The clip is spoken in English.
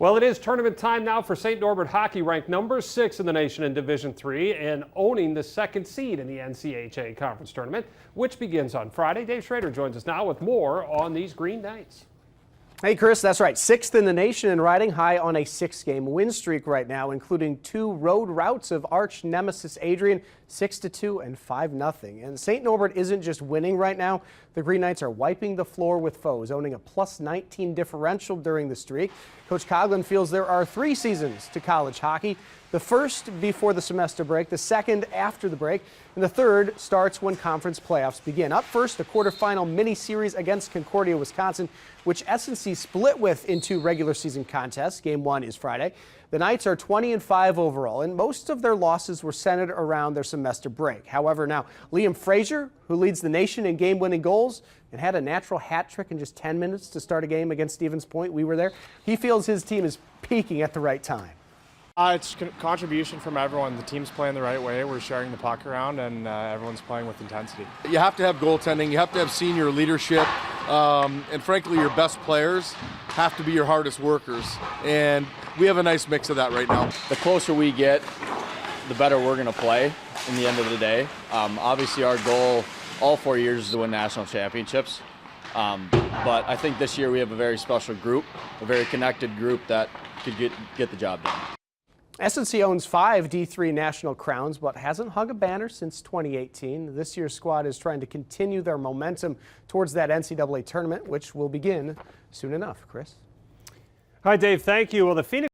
Well, it is tournament time now for St. Norbert hockey, ranked number 6 in the nation in Division III and owning the 2nd seed in the NCHA conference tournament, which begins on Friday. Dave Schrader joins us now with more on these Green Knights. Hey, Chris, that's right. 6th in the nation and riding high on a 6-game win streak right now, including 2 road routs of arch nemesis Adrian, 6-2 and 5-0. And St. Norbert isn't just winning right now. The Green Knights are wiping the floor with foes, owning a +19 differential during the streak. Coach Coughlin feels there are 3 seasons to college hockey. The first before the semester break, the second after the break, and the third starts when conference playoffs begin. Up first, a quarterfinal mini-series against Concordia, Wisconsin, which SNC split with in 2 regular season contests. Game 1 is Friday. The Knights are 20-5 overall, and most of their losses were centered around their semester break. However, now Liam Frazier, who leads the nation in game-winning goals and had a natural hat trick in just 10 minutes to start a game against Stevens Point, we were there, he feels his team is peaking at the right time. It's contribution from everyone. The team's playing the right way. We're sharing the puck around, and everyone's playing with intensity. You have to have goaltending. You have to have senior leadership. And frankly, your best players have to be your hardest workers. And we have a nice mix of that right now. The closer we get, the better we're going to play in the end of the day. Obviously, our goal all 4 years is to win national championships. But I think this year we have a very special group, a very connected group that could get the job done. SNC owns 5 D3 national crowns, but hasn't hung a banner since 2018. This year's squad is trying to continue their momentum towards that NCAA tournament, which will begin soon enough. Chris? Hi, Dave. Thank you. Well, the Phoenix